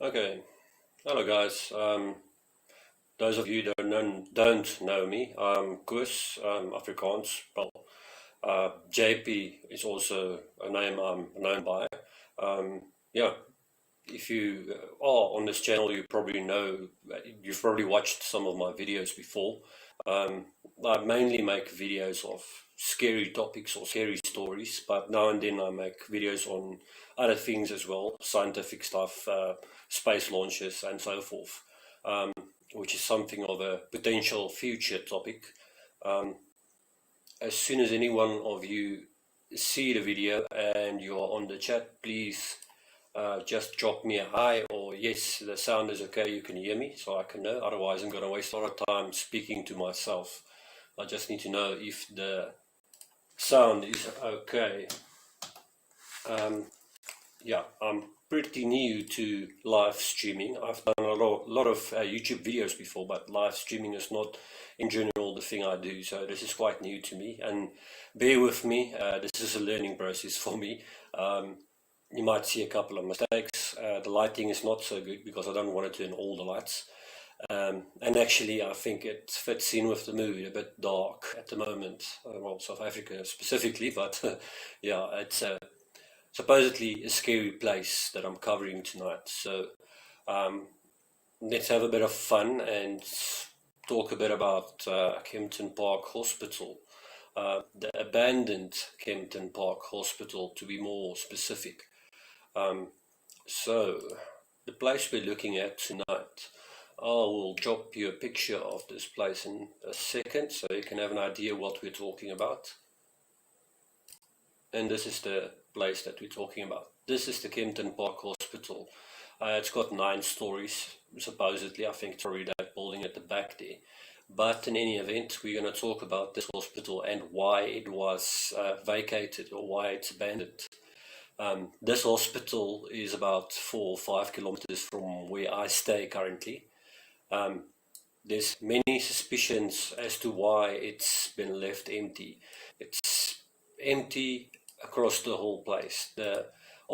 Okay, hello guys. Those of you that don't know me, I'm Koos, Afrikaans. Well, JP is also a name I'm known by. Yeah, if you are on this channel, you've probably watched some of my videos before. Um, I mainly make videos of scary topics or scary stories, but now and then I make videos on other things as well, scientific stuff, space launches, and so forth, um, which is something of a potential future topic. Um, as soon as any one of you see the video and you are on the chat, please just drop me a hi or yes, the sound is okay, you can hear me, so I can know. Otherwise, I'm going to waste a lot of time speaking to myself. I just need to know if the sound is okay. Yeah, I'm pretty new to live streaming. I've done a lot of YouTube videos before, but live streaming is not in general the thing I do, so this is quite new to me. And bear with me, this is a learning process for me. You might see a couple of mistakes. The lighting is not so good because I don't want to turn all the lights. And actually, I think it fits in with the movie, a bit dark at the moment. Well, South Africa specifically, but yeah, it's supposedly a scary place that I'm covering tonight. So um, let's have a bit of fun and talk a bit about Kemptonpark Hospital, the abandoned Kemptonpark Hospital, to be more specific. So, the place we're looking at tonight, I will drop you a picture of this place in a second so you can have an idea what we're talking about. And this is the place that we're talking about. This is the Kemptonpark Hospital. It's got 9 stories, supposedly. I think it's probably that building at the back there. But in any event, we're going to talk about this hospital and why it was vacated or why it's abandoned. This hospital is about 4 or 5 kilometers from where I stay currently. There's many suspicions as to why it's been left empty. It's empty across the whole place. The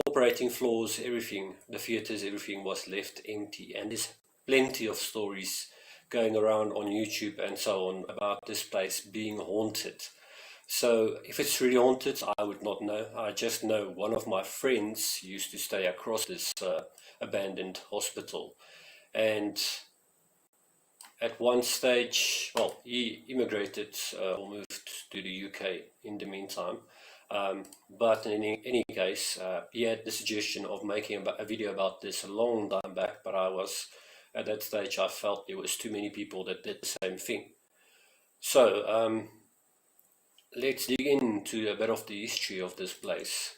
operating floors, everything, the theaters, everything was left empty. And there's plenty of stories going around on YouTube and so on about this place being haunted. So if it's really haunted, I would not know. I just know one of my friends used to stay across this abandoned hospital. And at one stage, well, he immigrated or moved to the UK in the meantime. But in any case, he had the suggestion of making a video about this a long time back, but at that stage, I felt there was too many people that did the same thing. So, let's dig into a bit of the history of this place.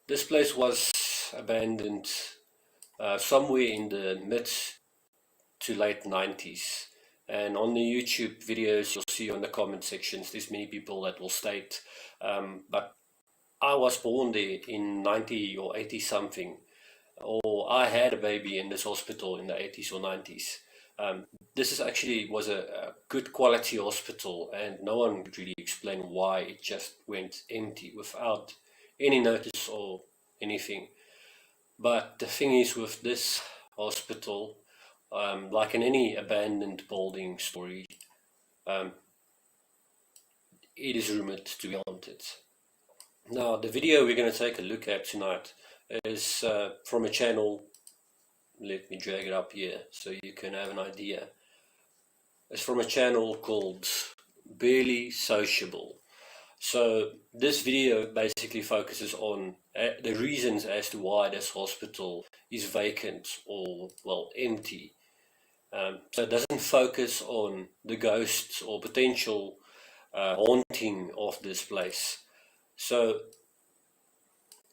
This place was abandoned somewhere in the mid to late 90s. And on the YouTube videos, you'll see on the comment sections, there's many people that will state, but I was born there in 90 or 80 something, or I had a baby in this hospital in the 80s or 90s. This is actually was a good quality hospital, and no one could really explain why it just went empty without any notice or anything. But the thing is with this hospital, like in any abandoned building story, it is rumored to be haunted. Now, the video we're going to take a look at tonight is from a channel. Let me drag it up here so you can have an idea. It's from a channel called Barely Sociable. So this video basically focuses on the reasons as to why this hospital is vacant or, well, empty. So it doesn't focus on the ghosts or potential haunting of this place. So,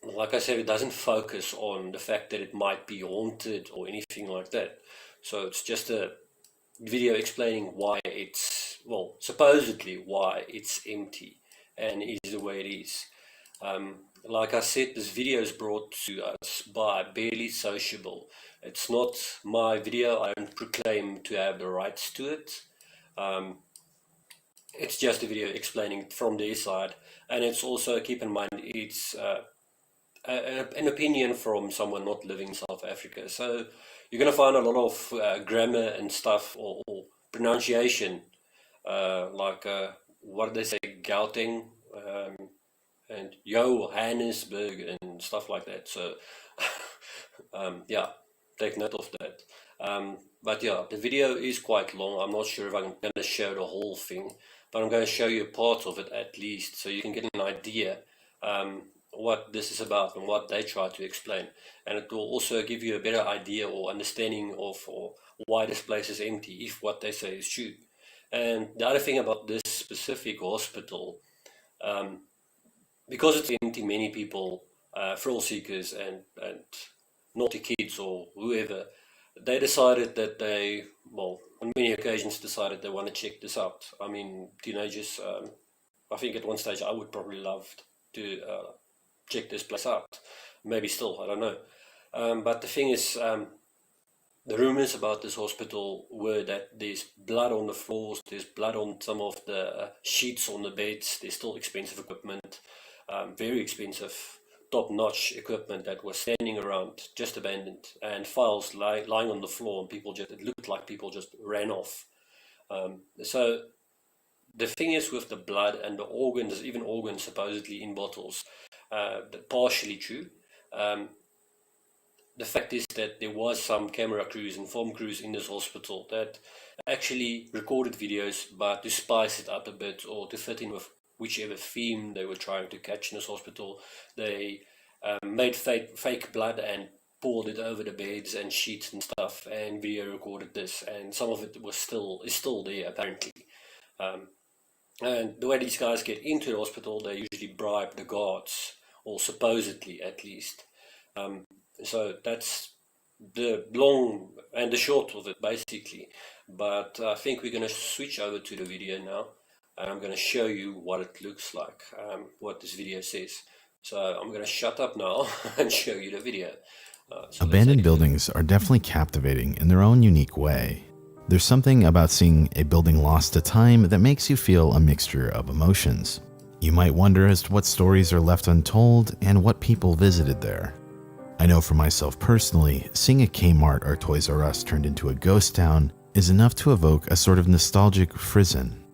like I said, it doesn't focus on the fact that it might be haunted or anything like that. So it's just a video explaining why it's, well, supposedly why it's empty and is the way it is. Like I said, this video is brought to us by Barely Sociable. It's not my video. I don't proclaim to have the rights to it. It's just a video explaining from their side, and it's also, keep in mind, it's an opinion from someone not living in South Africa. So you're going to find a lot of grammar and stuff or pronunciation, like what do they say, Gauteng, and Johannesburg and stuff like that. So, yeah, take note of that. But yeah, the video is quite long. I'm not sure if I'm going to show the whole thing, but I'm going to show you part of it at least, so you can get an idea what this is about and what they try to explain. And it will also give you a better idea or understanding of or why this place is empty, if what they say is true. And the other thing about this specific hospital, because it's empty, many people, thrill seekers and naughty kids or whoever, they decided that they, well, on many occasions decided they want to check this out. I mean, teenagers, I think at one stage I would probably love to check this place out. Maybe still, I don't know. But the thing is, the rumors about this hospital were that there's blood on the floors, there's blood on some of the sheets on the beds, there's still expensive equipment, very expensive, top-notch equipment that was standing around, just abandoned, and files lying on the floor, and people just, it looked like people just ran off. So the thing is with the blood and the organs, even organs supposedly in bottles, partially true. The fact is that there was some camera crews and film crews in this hospital that actually recorded videos, but to spice it up a bit or to fit in with whichever theme they were trying to catch in this hospital, they made fake blood and poured it over the beds and sheets and stuff, and video recorded this, and some of it is still there apparently. And the way these guys get into the hospital, they usually bribe the guards, or supposedly at least. So that's the long and the short of it, basically. But I think we're going to switch over to the video now, and I'm going to show you what it looks like, what this video says. So I'm going to shut up now and show you the video. Abandoned buildings are definitely captivating in their own unique way. There's something about seeing a building lost to time that makes you feel a mixture of emotions. You might wonder as to what stories are left untold and what people visited there. I know for myself personally, seeing a Kmart or Toys R Us turned into a ghost town is enough to evoke a sort of nostalgic frisson.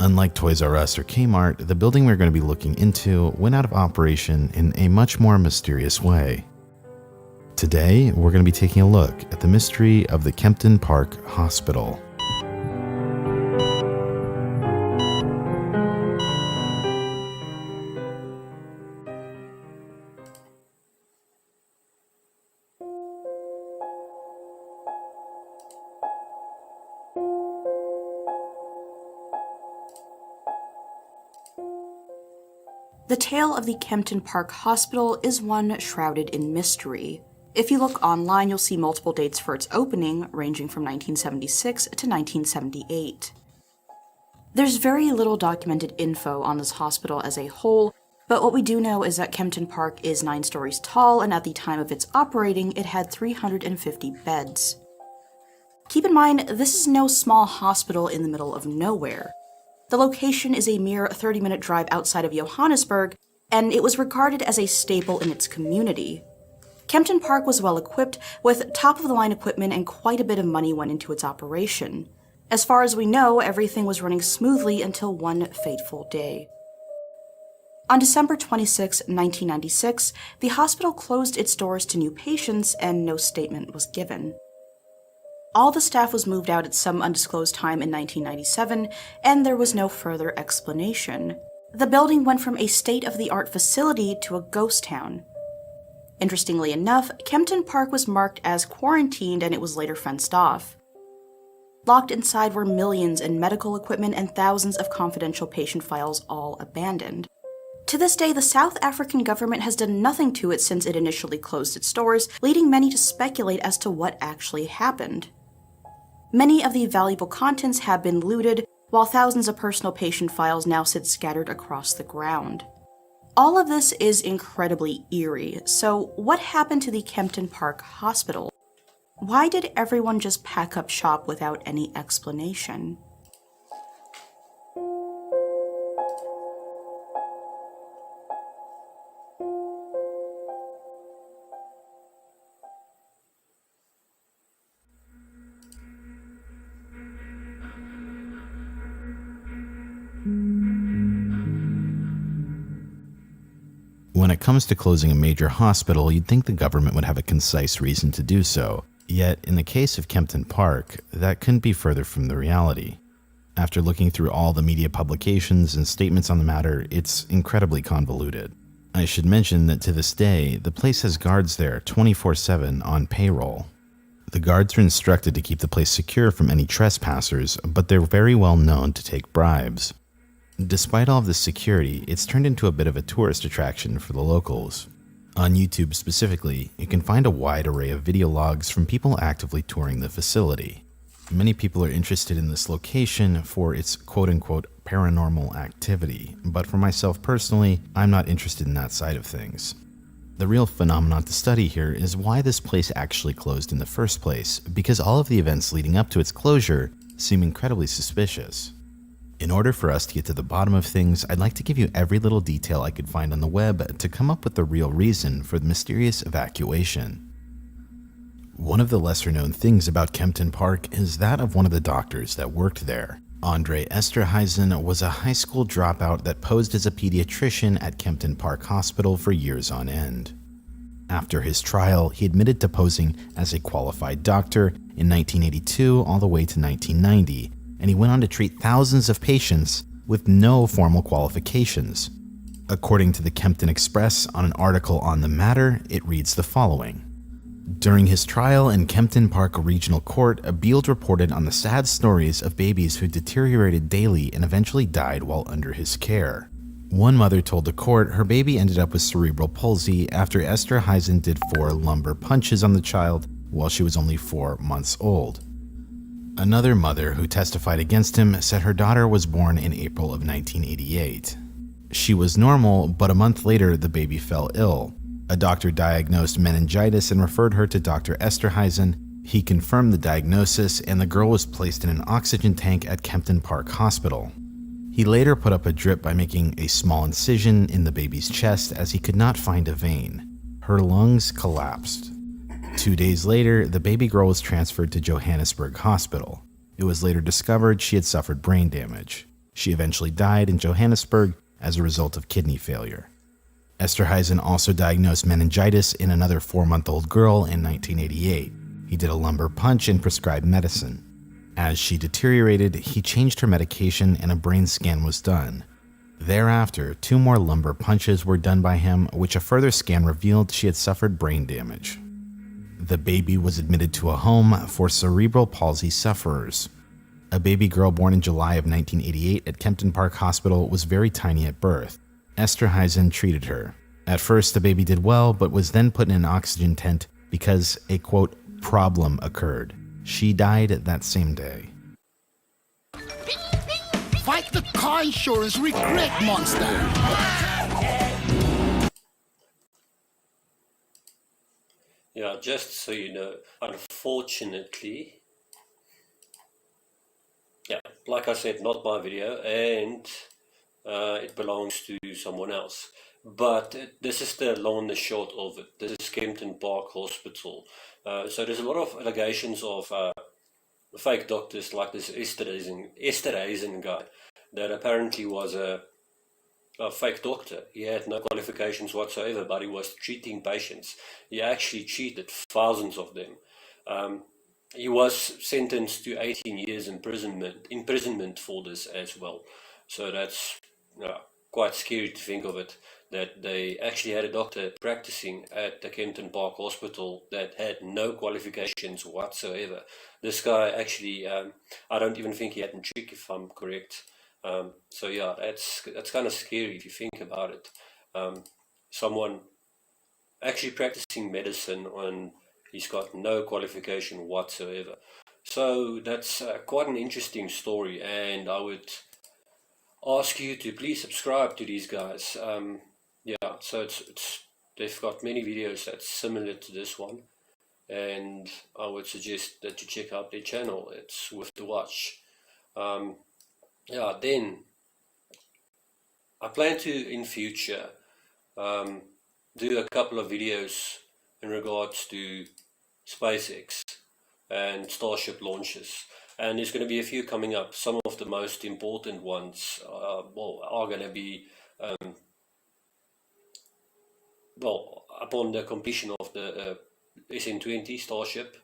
Unlike Toys R Us or Kmart, the building we're going to be looking into went out of operation in a much more mysterious way. Today, we're going to be taking a look at the mystery of the Kemptonpark Hospital. The tale of the Kemptonpark Hospital is one shrouded in mystery. If you look online, you'll see multiple dates for its opening, ranging from 1976 to 1978. There's very little documented info on this hospital as a whole, but what we do know is that Kemptonpark is 9 stories tall, and at the time of its operating, it had 350 beds. Keep in mind, this is no small hospital in the middle of nowhere. The location is a mere 30-minute drive outside of Johannesburg, and it was regarded as a staple in its community. Kemptonpark was well equipped with top-of-the-line equipment, and quite a bit of money went into its operation. As far as we know, everything was running smoothly until one fateful day. On December 26, 1996, the hospital closed its doors to new patients and no statement was given. All the staff was moved out at some undisclosed time in 1997, and there was no further explanation. The building went from a state-of-the-art facility to a ghost town. Interestingly enough, Kemptonpark was marked as quarantined and it was later fenced off. Locked inside were millions in medical equipment and thousands of confidential patient files, all abandoned. To this day, the South African government has done nothing to it since it initially closed its doors, leading many to speculate as to what actually happened. Many of the valuable contents have been looted, while thousands of personal patient files now sit scattered across the ground. All of this is incredibly eerie, so what happened to the Kemptonpark Hospital? Why did everyone just pack up shop without any explanation? it comes to closing a major hospital, you'd think the government would have a concise reason to do so. Yet, in the case of Kempton Park, that couldn't be further from the reality. After looking through all the media publications and statements on the matter, it's incredibly convoluted. I should mention that to this day, the place has guards there 24/7 on payroll. The guards are instructed to keep the place secure from any trespassers, but they're very well known to take bribes. Despite all of this security, it's turned into a bit of a tourist attraction for the locals. On YouTube specifically, you can find a wide array of video logs from people actively touring the facility. Many people are interested in this location for its quote-unquote paranormal activity, but for myself personally, I'm not interested in that side of things. The real phenomenon to study here is why this place actually closed in the first place, because all of the events leading up to its closure seem incredibly suspicious. In order for us to get to the bottom of things, I'd like to give you every little detail I could find on the web to come up with the real reason for the mysterious evacuation. One of the lesser known things about Kempton Park is that of one of the doctors that worked there. Andre Esterhuizen was a high school dropout that posed as a pediatrician at Kemptonpark Hospital for years on end. After his trial, he admitted to posing as a qualified doctor in 1982 all the way to 1990, and he went on to treat thousands of patients with no formal qualifications. According to the Kempton Express, on an article on the matter, it reads the following. During his trial in Kempton Park Regional Court, Beeld reported on the sad stories of babies who deteriorated daily and eventually died while under his care. One mother told the court her baby ended up with cerebral palsy after Esterhuizen did 4 lumbar punches on the child while she was only 4 months old. Another mother who testified against him said her daughter was born in April of 1988. She was normal, but a month later the baby fell ill. A doctor diagnosed meningitis and referred her to Dr. Esterhuizen. He confirmed the diagnosis, and the girl was placed in an oxygen tank at Kempton Park Hospital. He later put up a drip by making a small incision in the baby's chest as he could not find a vein. Her lungs collapsed. 2 days later, the baby girl was transferred to Johannesburg Hospital. It was later discovered she had suffered brain damage. She eventually died in Johannesburg as a result of kidney failure. Esterhuizen also diagnosed meningitis in another 4-month-old girl in 1988. He did a lumbar punch and prescribed medicine. As she deteriorated, he changed her medication and a brain scan was done. Thereafter, 2 more lumbar punches were done by him, which a further scan revealed she had suffered brain damage. The baby was admitted to a home for cerebral palsy sufferers. A baby girl born in July of 1988 at Kempton Park Hospital was very tiny at birth. Esterhuizen treated her. At first, the baby did well, but was then put in an oxygen tent because a, quote, problem occurred. She died that same day. Fight the car insurance regret monster! Yeah, just so you know, unfortunately, yeah, like I said, not my video, and it belongs to someone else. But this is the long and the short of it. This is Kempton Park Hospital. So there's a lot of allegations of fake doctors like this Esterhuizen guy that apparently was a fake doctor. He had no qualifications whatsoever, but he was treating patients. He actually treated thousands of them. He was sentenced to 18 years imprisonment for this as well. So that's quite scary to think of it, that they actually had a doctor practicing at the Kempton Park Hospital that had no qualifications whatsoever. This guy actually, I don't even think he had matric, if I'm correct. So yeah, that's kind of scary if you think about it. Someone actually practicing medicine and he's got no qualification whatsoever. So that's quite an interesting story, and I would ask you to please subscribe to these guys. Yeah, so they've got many videos that's similar to this one, and I would suggest that you check out their channel. It's worth the watch. Yeah, then I plan to in future do a couple of videos in regards to SpaceX and Starship launches, and there's going to be a few coming up. Some of the most important ones are going to be well, upon the completion of the SN20 Starship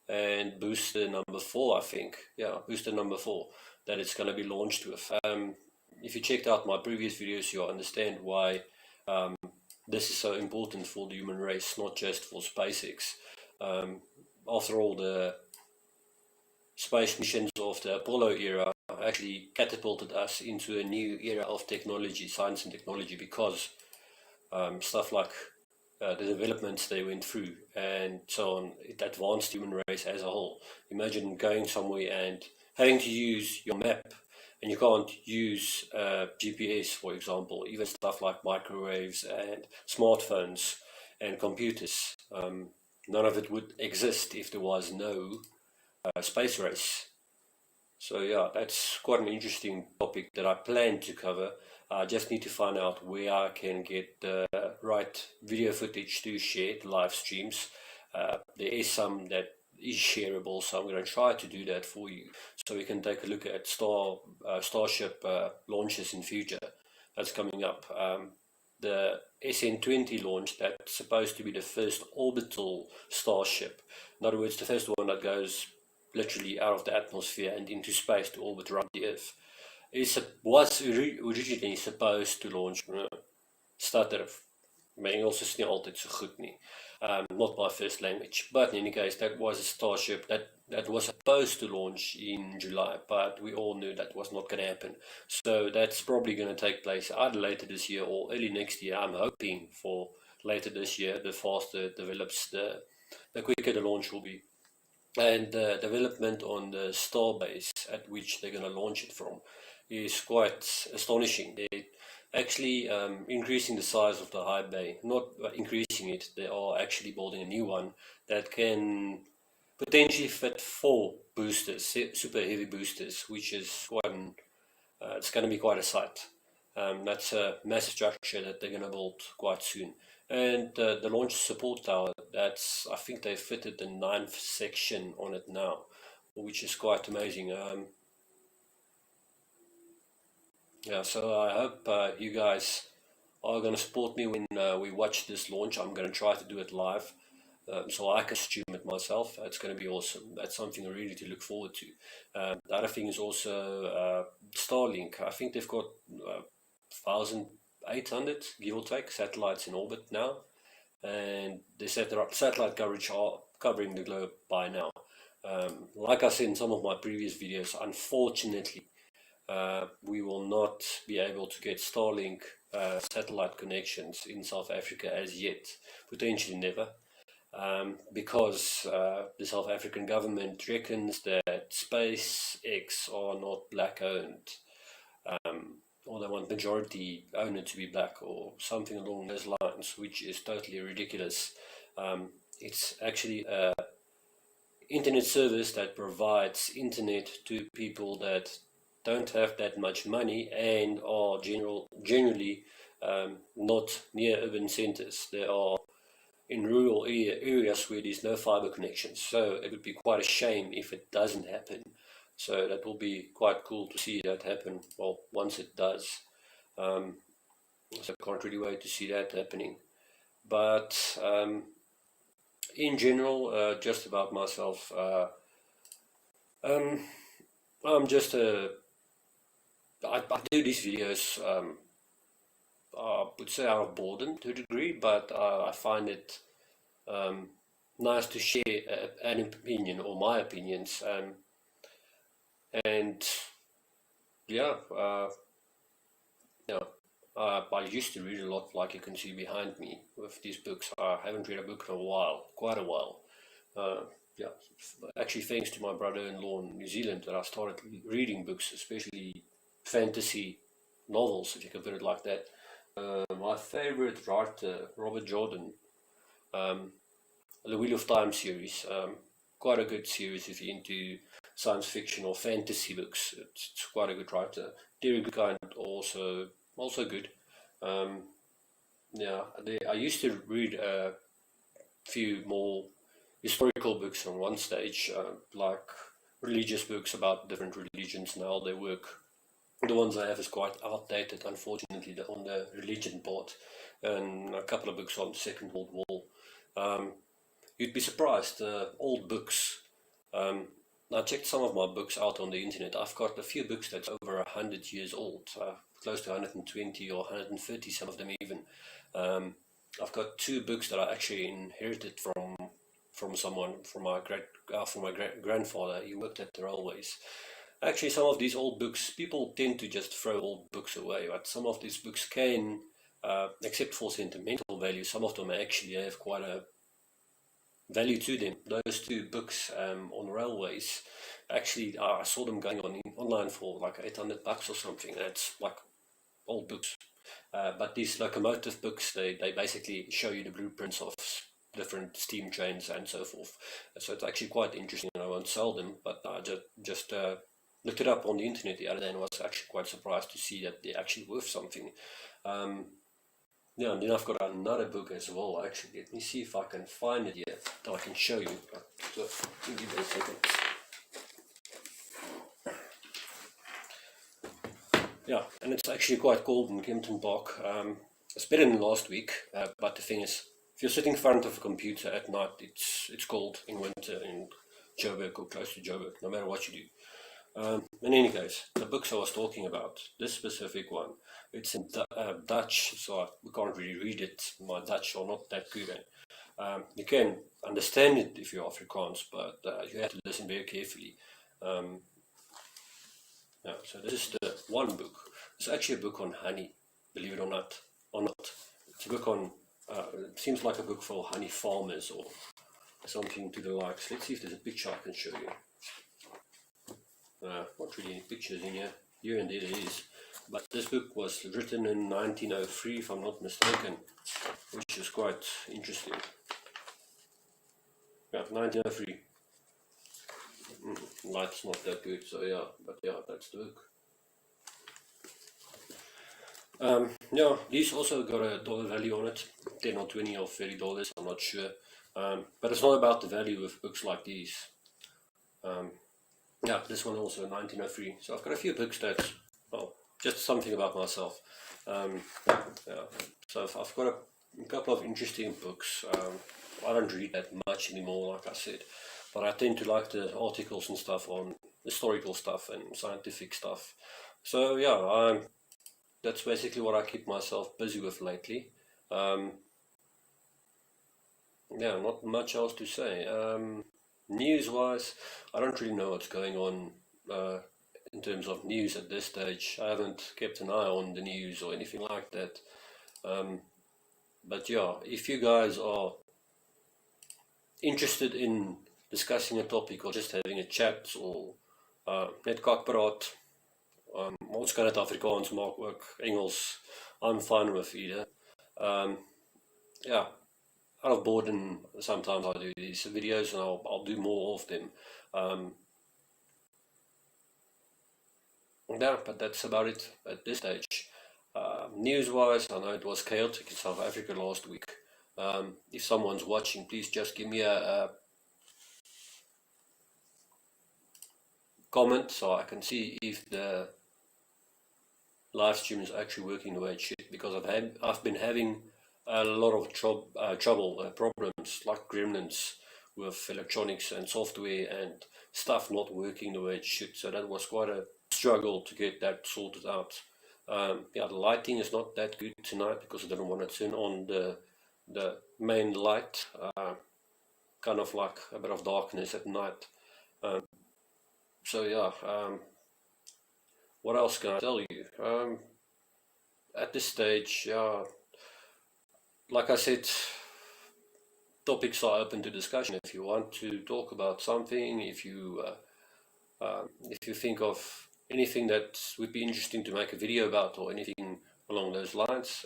and booster number 4, I think, yeah, booster number 4, that it's going to be launched with. If you checked out my previous videos, you'll understand why this is so important for the human race, not just for SpaceX. After all, the space missions of the Apollo era actually catapulted us into a new era of technology, science and technology, because stuff like the developments they went through and so on, it advanced the human race as a whole. Imagine going somewhere and having to use your map, and you can't use GPS, for example, even stuff like microwaves and smartphones and computers. None of it would exist if there was no space race. So yeah, that's quite an interesting topic that I plan to cover. I just need to find out where I can get the right video footage to share the live streams. There is some that is shareable, so I'm going to try to do that for you, so we can take a look at Starship launches in future. That's coming up. The SN20 launch, that's supposed to be the first orbital Starship. In other words, the first one that goes literally out of the atmosphere and into space to orbit around the Earth. It was originally supposed to launch. Stutter, my Engels is nie altyd so goed nie. Not my first language, but in any case, that was a Starship that was supposed to launch in July, but we all knew that was not going to happen. So that's probably going to take place either later this year or early next year. I'm hoping for later this year. The faster it develops, the quicker the launch will be. And the development on the starbase at which they're going to launch it from is quite astonishing. They're actually increasing the size of the high bay. Not increasing it, they are actually building a new one that can potentially fit 4 boosters, super heavy boosters, which is quite it's going to be quite a sight. That's a massive structure that they're going to build quite soon. And the launch support tower, that's, I think they fitted the 9th section on it now, which is quite amazing. Yeah, so I hope you guys are going to support me when we watch this launch. I'm going to try to do it live, so I can stream it myself. It's going to be awesome. That's something really to look forward to. The other thing is also Starlink. I think they've got 1,800, give or take, satellites in orbit now, and the satellite coverage are covering the globe by now. Like I said in some of my previous videos, unfortunately, we will not be able to get Starlink satellite connections in South Africa as yet, potentially never, because the South African government reckons that SpaceX are not black owned, or they want majority owner to be black or something along those lines, which is totally ridiculous. It's actually a internet service that provides internet to people that don't have that much money and are generally not near urban centers. They are in rural areas where there's no fiber connections. So it would be quite a shame if it doesn't happen. So that will be quite cool to see that happen. Well, once it does. So I can't really wait to see that happening. But in general, just about myself, I'm just I do these videos, I would say out of boredom to a degree, but I find it nice to share an opinion or my opinions. And yeah, I used to read a lot, like you can see behind me with these books. I haven't read a book in a while, quite a while. Yeah, actually thanks to my brother-in-law in New Zealand that I started reading books, especially fantasy novels, if you can put it like that. My favorite writer, Robert Jordan, the Wheel of Time series, quite a good series if you're into science fiction or fantasy books. It's quite a good writer. Terry Goodkind also good. Yeah, I used to read a few more historical books on one stage, like religious books about different religions and how they work. The ones I have is quite outdated, unfortunately, on the religion part, and a couple of books on the Second World War. You'd be surprised, old books. I checked some of my books out on the internet. I've got a few books that's over 100 years old, close to 120 or 130, some of them even. I've got two books that I actually inherited from someone, from my grandfather. He worked at the railways. Actually, some of these old books, people tend to just throw old books away, but some of these books can, except for sentimental value, some of them actually have quite a value to them. Those two books on railways, actually, I saw them going online for like $800 or something. That's like old books. But these locomotive books, they basically show you the blueprints of different steam trains and so forth. So it's actually quite interesting. I won't sell them, but I just looked it up on the internet the other day and was actually quite surprised to see that they're actually worth something. Yeah, and then I've got another book as well, actually. Let me see if I can find it here, that I can show you. So, give me a second. Yeah, and it's actually quite cold in Kemptonpark. It's better than last week, but the thing is, if you're sitting in front of a computer at night, it's cold in winter in Joburg or close to Joburg, no matter what you do. In any case, the books I was talking about, this specific one, it's in Dutch, so we can't really read it. My Dutch are not that good. You can understand it if you're Afrikaans, but you have to listen very carefully. Yeah, so this is the one book. It's actually a book on honey, believe it or not. It's a book on, it seems like a book for honey farmers or something to the likes. Let's see if there's a picture I can show you. Not really any pictures in here and there it is. But this book was written in 1903, if I'm not mistaken, which is quite interesting. Yeah, 1903. Light's not that good, so yeah, but yeah, that's the book. Yeah, these also got a dollar value on it, 10 or 20 or $30, I'm not sure. But it's not about the value of books like these. Yeah, this one also 1903. So I've got a few books that's, well, just something about myself. Yeah. So I've got a couple of interesting books. I don't read that much anymore, like I said, but I tend to like the articles and stuff on historical stuff and scientific stuff. So yeah, that's basically what I keep myself busy with lately. Yeah, not much else to say. News-wise, I don't really know what's going on in terms of news at this stage. I haven't kept an eye on the news or anything like that. But yeah, if you guys are interested in discussing a topic or just having a chat or net kakpraat, ons kan het Afrikaans maak ook, Engels, I'm fine with either. Yeah. Out of boredom, sometimes I do these videos and I'll do more of them. Yeah, but that's about it at this stage. News-wise, I know it was chaotic in South Africa last week. If someone's watching, please just give me a comment so I can see if the live stream is actually working the way it should, because I've been having a lot of problems like gremlins with electronics and software and stuff not working the way it should. So that was quite a struggle to get that sorted out. Yeah, the lighting is not that good tonight because I didn't want to turn on the main light. Kind of like a bit of darkness at night. So yeah, what else can I tell you? At this stage, yeah, like I said, topics are open to discussion. If you want to talk about something, if you think of anything that would be interesting to make a video about or anything along those lines,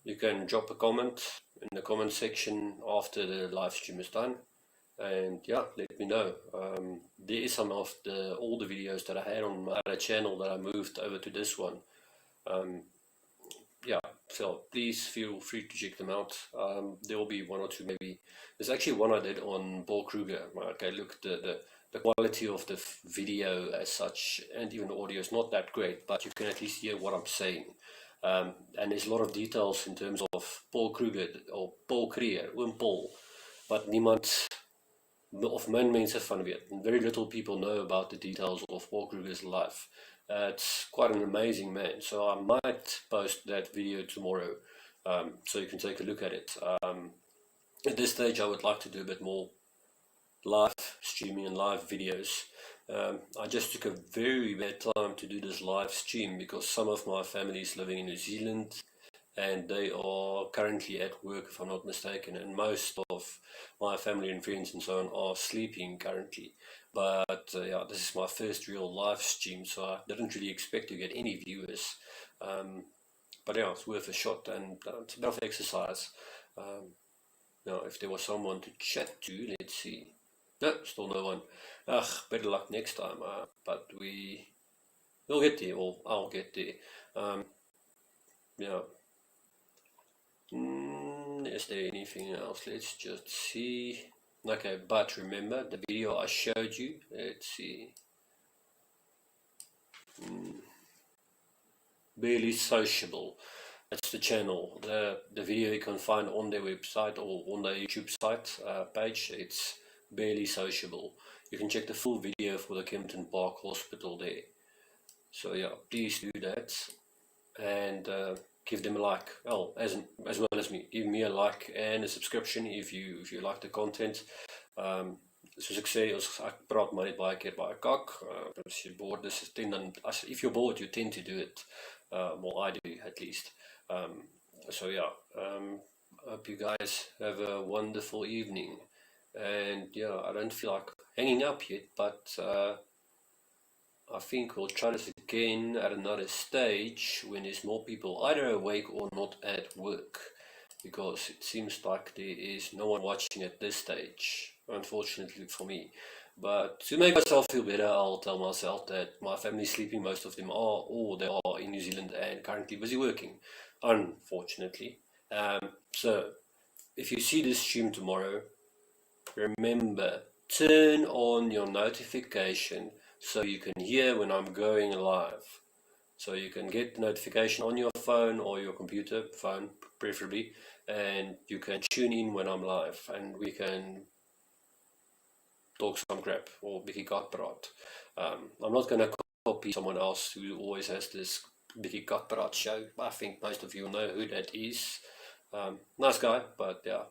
you can drop a comment in the comment section after the live stream is done. And yeah, let me know. There is some of the older videos that I had on my other channel that I moved over to this one. Yeah, so please feel free to check them out. There will be one or two maybe. There's actually one I did on Paul Kruger. Okay, look, the the quality of the video as such, and even the audio, is not that great, but you can at least hear what I'm saying. And there's a lot of details in terms of Paul Kruger, or Paul Creer, oom Paul, wat niemand of min mense van weet. Very little people know about the details of Paul Kruger's life. It's quite an amazing man, so I might post that video tomorrow, so you can take a look at it. At this stage, I would like to do a bit more live streaming and live videos. I just took a very bad time to do this live stream because some of my family is living in New Zealand and they are currently at work, if I'm not mistaken, and most of my family and friends and so on are sleeping currently. But yeah, this is my first real live stream, so I didn't really expect to get any viewers. But yeah, it's worth a shot, and it's a bit of exercise. Now, if there was someone to chat to, let's see. No, still no one. Better luck next time. But we'll get there, or I'll get there. Yeah. Is there anything else? Let's just see. Okay, but remember the video I showed you. Let's see. Barely Sociable. That's the channel. The video you can find on their website or on their YouTube site page. It's Barely Sociable. You can check the full video for the Kemptonpark Hospital there. So yeah, please do that, and give them a like. Well, as well as me, give me a like and a subscription if you like the content. Soos ek sê, ek praat maar net baie keer baie kak. As jy bored is, if you're bored, you tend to do it. Well, I do at least. So yeah, hope you guys have a wonderful evening. And yeah, I don't feel like hanging up yet, but I think we'll try this again at another stage when there's more people either awake or not at work, because it seems like there is no one watching at this stage, unfortunately for me. But to make myself feel better, I'll tell myself that my family's sleeping, most of them are, or they are in New Zealand and currently busy working, unfortunately. So if you see this stream tomorrow, remember, turn on your notification so you can hear when I'm going live. So you can get the notification on your phone or your computer, phone preferably, and you can tune in when I'm live and we can talk some crap or Bicky Katpraat. I'm not going to copy someone else who always has this Bicky Katpraat show. I think most of you know who that is. Nice guy, but yeah.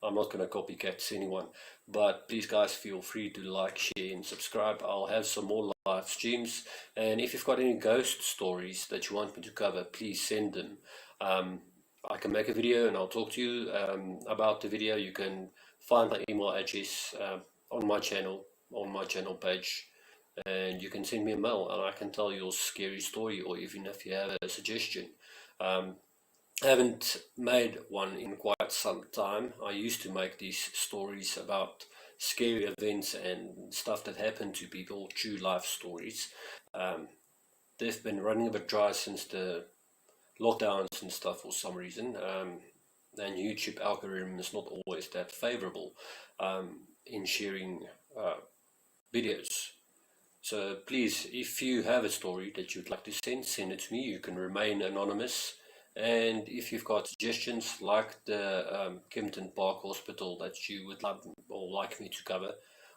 I'm not going to copycat anyone, but please guys, feel free to like, share and subscribe. I'll have some more live streams, and if you've got any ghost stories that you want me to cover, please send them. I can make a video and I'll talk to you about the video. You can find my email address on my channel page, and you can send me a mail and I can tell your scary story, or even if you have a suggestion. I haven't made one in quite some time. I used to make these stories about scary events and stuff that happened to people, true life stories. They've been running a bit dry since the lockdowns and stuff for some reason, and YouTube algorithm is not always that favorable in sharing videos. So please, if you have a story that you'd like to send it to me. You can remain anonymous. And if you've got suggestions like the Kemptonpark Hospital that you would love or like me to cover,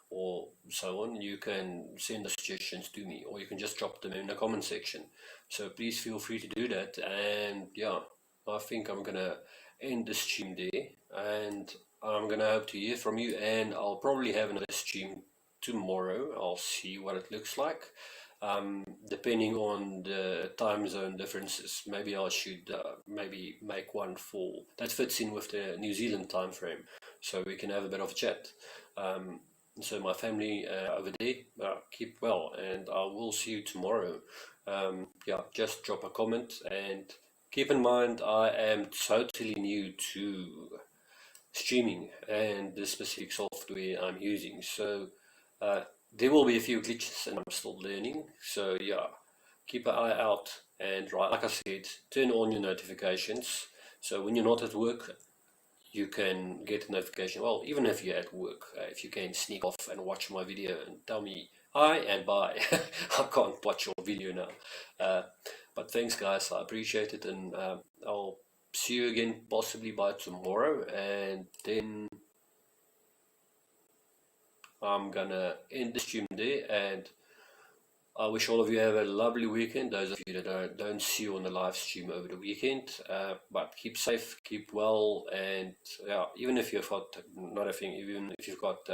or so on, you can send the suggestions to me, or you can just drop them in the comment section. So please feel free to do that. And yeah, I think I'm gonna end the stream there, and I'm gonna hope to hear from you, and I'll probably have another stream tomorrow. I'll see what it looks like. Depending on the time zone differences, maybe I should maybe make one that fits in with the New Zealand time frame, so we can have a bit of a chat. So my family over there, keep well, and I will see you tomorrow. Yeah, just drop a comment, and keep in mind I am totally new to streaming and the specific software I'm using, so there will be a few glitches and I'm still learning. So yeah, keep an eye out, and like I said, turn on your notifications, so when you're not at work, you can get a notification. Well, even if you're at work, if you can sneak off and watch my video and tell me hi and bye. I can't watch your video now. But thanks, guys. I appreciate it, and I'll see you again possibly by tomorrow, and then I'm gonna end the stream there, and I wish all of you have a lovely weekend. Those of you that don't see you on the live stream over the weekend, but keep safe, keep well, and yeah, even if you've got even if you've got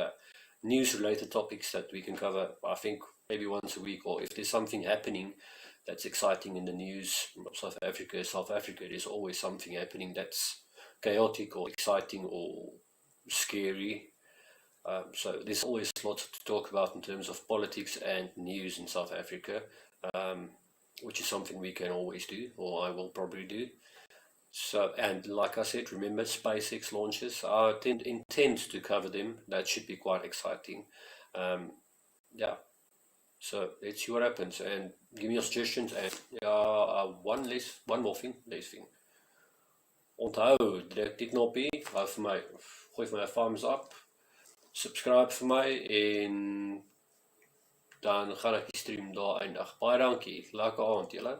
news-related topics that we can cover, I think maybe once a week, or if there's something happening that's exciting in the news of South Africa, there's always something happening that's chaotic or exciting or scary. So there's always lots to talk about in terms of politics and news in South Africa, which is something we can always do, or I will probably do. So, and like I said, remember SpaceX launches. I intend to cover them. That should be quite exciting. Yeah. So let's see what happens, and give me your suggestions. And one more thing, less thing. Onthou, druk die knoppie, hou vir my, gooi vir my 'n thumbs up. Subscribe vir my, en dan gaan ek die stream daar eindig. Baie dankie. Lekker aand julle.